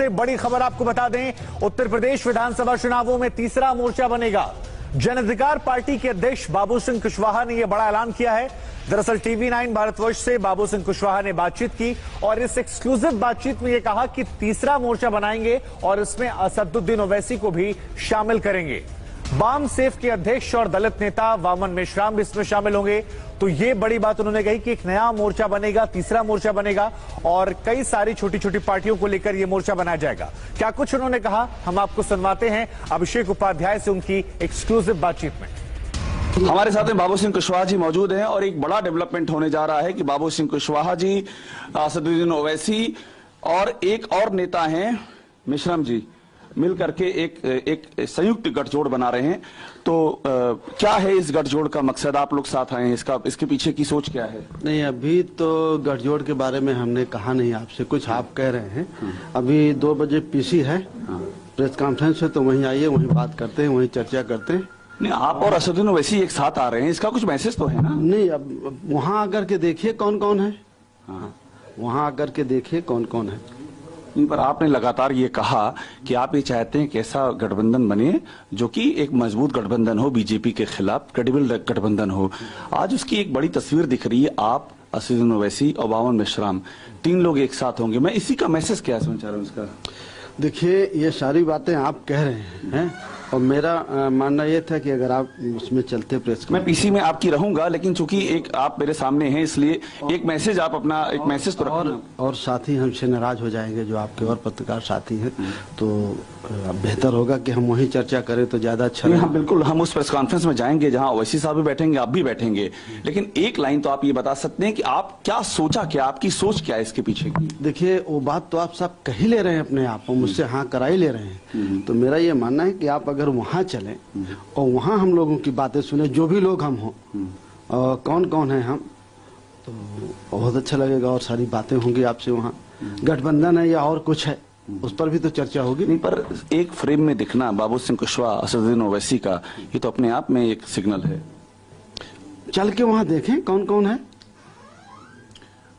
सबसे बड़ी खबर आपको बता दें, उत्तर प्रदेश विधानसभा चुनावों में तीसरा मोर्चा बनेगा। जन अधिकार पार्टी के अध्यक्ष बाबू सिंह कुशवाहा ने यह बड़ा ऐलान किया है। दरअसल TV9 भारतवर्ष से बाबू सिंह कुशवाहा ने बातचीत की और इस एक्सक्लूसिव बातचीत में यह कहा कि तीसरा मोर्चा बनाएंगे और इसमें असदुद्दीन ओवैसी को भी शामिल करेंगे। वाम सेफ के अध्यक्ष और दलित नेता वामन मेश्राम भी इसमें शामिल होंगे। तो ये बड़ी बात उन्होंने कही कि एक नया मोर्चा बनेगा, तीसरा मोर्चा बनेगा और कई सारी छोटी छोटी पार्टियों को लेकर यह मोर्चा बनाया जाएगा। क्या कुछ उन्होंने कहा, हम आपको सुनवाते हैं अभिषेक उपाध्याय से उनकी एक्सक्लूसिव बातचीत में। हमारे साथ में बाबू सिंह कुशवाहा जी मौजूद हैं और एक बड़ा डेवलपमेंट होने जा रहा है कि बाबू सिंह कुशवाहा जी, असदुद्दीन ओवैसी और एक और नेता हैं मेश्राम जी मिल करके एक संयुक्त गठजोड़ बना रहे हैं। तो क्या है इस गठजोड़ का मकसद? आप लोग साथ आए हैं, इसके पीछे की सोच क्या है? नहीं, अभी तो गठजोड़ के बारे में हमने कहा नहीं आपसे, कुछ आप कह रहे हैं। अभी 2 बजे PC है, प्रेस कॉन्फ्रेंस है, तो वहीं आइए, वहीं बात करते हैं, वहीं चर्चा करते हैं। नहीं, आप और असदुद्दीन ओवैसी एक साथ आ रहे हैं, इसका कुछ मैसेज तो है ना? नहीं, अब वहां आकर के देखिए कौन कौन है। वहां आकर के देखिए कौन कौन है। नहीं, पर आपने लगातार ये कहा कि आप ये चाहते हैं कि ऐसा गठबंधन बने जो कि एक मजबूत गठबंधन हो, बीजेपी के खिलाफ क्रेडिबल गठबंधन हो। आज उसकी एक बड़ी तस्वीर दिख रही है, आप, असदुद्दीन ओवैसी और वामन मेश्राम, 3 लोग एक साथ होंगे। मैं इसी का मैसेज क्या समझ रहा हूँ इसका? देखिए, ये सारी बातें आप कह रहे हैं और मेरा मानना यह था कि अगर आप उसमें चलते प्रेस, मैं PC में आपकी रहूंगा, लेकिन चूंकि एक आप मेरे सामने हैं इसलिए एक मैसेज, आप अपना एक मैसेज तो रखना। और साथी हमसे नाराज हो जाएंगे जो आपके और पत्रकार साथी हैं, तो बेहतर होगा कि हम वहीं चर्चा करें तो ज्यादा अच्छा है। हाँ, बिल्कुल, हम उस प्रेस कॉन्फ्रेंस में जाएंगे जहां ओवैसी साहब भी बैठेंगे, आप भी बैठेंगे। लेकिन एक लाइन तो आप ये बता सकते हैं कि आप क्या सोचा, क्या आपकी सोच क्या है इसके पीछे की? देखिए, वो बात तो आप सब कह ही ले रहे हैं अपने आप, मुझसे हाँ करा ही ले रहे हैं। तो मेरा ये मानना है कि आप अगर वहां चलें और वहां हम लोगों की बातें सुने, जो भी लोग हम हों, कौन कौन है हम, तो बहुत अच्छा लगेगा और सारी बातें होंगी आपसे। वहां गठबंधन है या और कुछ है, उस पर भी तो चर्चा होगी। नहीं, पर एक फ्रेम में दिखना बाबू सिंह कुशवाहा, असदुद्दीन ओवैसी का, ये तो अपने आप में एक सिग्नल है। चल के वहां देखें कौन कौन है।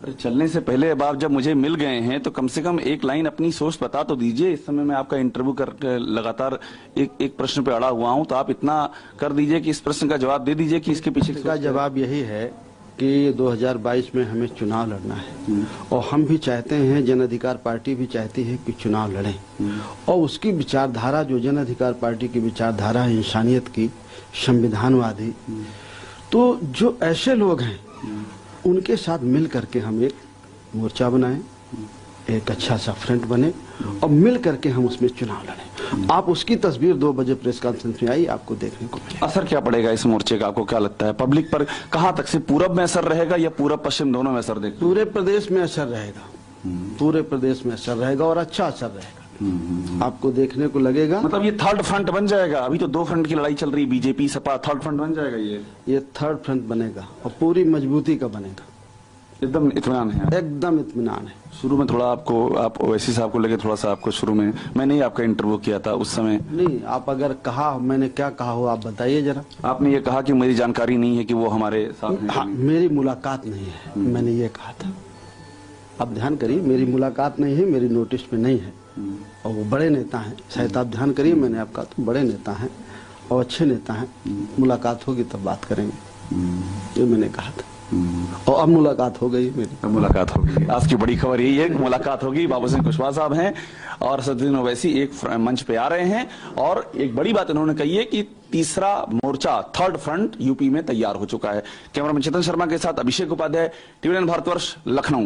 अरे चलने से पहले अब आप जब मुझे मिल गए हैं तो कम से कम एक लाइन अपनी सोच बता तो दीजिए। इस समय मैं आपका इंटरव्यू कर लगातार एक प्रश्न पे अड़ा हुआ हूं, तो आप इतना कर दीजिए कि इस प्रश्न का जवाब दे दीजिए कि इसके पीछे का जवाब यही है कि 2022 में हमें चुनाव लड़ना है और हम भी चाहते हैं, जन अधिकार पार्टी भी चाहती है कि चुनाव लड़ें। और उसकी विचारधारा, जो जन अधिकार पार्टी की विचारधारा है इंसानियत की, संविधानवादी, तो जो ऐसे लोग हैं उनके साथ मिल करके हम एक मोर्चा बनाएं, एक अच्छा सा फ्रंट बने और मिल करके हम उसमें चुनाव लड़ें। आप उसकी तस्वीर 2 बजे प्रेस कॉन्फ्रेंस में आई, आपको देखने को मिलेगा। असर क्या पड़ेगा इस मोर्चे का, आपको क्या लगता है? पब्लिक पर कहां तक से, पूरब में असर रहेगा या पूरब पश्चिम दोनों में असर देगा? पूरे प्रदेश में असर रहेगा, पूरे प्रदेश में असर रहेगा और अच्छा असर रहेगा। आपको देखने को लगेगा, मतलब ये थर्ड फ्रंट बन जाएगा। अभी तो 2 फ्रंट की लड़ाई चल रही, बीजेपी सपा, थर्ड फ्रंट बन जाएगा ये थर्ड फ्रंट बनेगा और पूरी मजबूती का बनेगा। एकदम इत्मीनान है? एकदम इत्मीनान है। शुरू में थोड़ा आप ओवैसी साहब को लेके थोड़ा सा आपको, शुरू में मैंने ही आपका इंटरव्यू किया था उस समय। नहीं, आप अगर कहा, मैंने क्या कहा हो आप बताइए जरा। आपने ये कहा कि मेरी जानकारी नहीं है कि वो हमारे साथ हैं। हाँ, मेरी मुलाकात नहीं है, मैंने ये कहा था। आप ध्यान करिए, मेरी मुलाकात नहीं है, मेरी नोटिस में नहीं है। और वो बड़े नेता हैं, शायद आप ध्यान करिए, मैंने आपका तो बड़े नेता हैं और अच्छे नेता हैं। मुलाकात होगी तब बात करेंगे, ये मैंने कहा था। और अब मुलाकात हो गई मेरी। अब मुलाकात होगी। आज की बड़ी खबर यही है कि मुलाकात होगी। बाबू सिंह कुशवाहा साहब हैं और असदुद्दीन ओवैसी एक मंच पे आ रहे हैं और एक बड़ी बात उन्होंने कही है कि तीसरा मोर्चा, थर्ड फ्रंट यूपी में तैयार हो चुका है। कैमरामैन चेतन शर्मा के साथ अभिषेक उपाध्याय, TV9 भारतवर्ष, लखनऊ।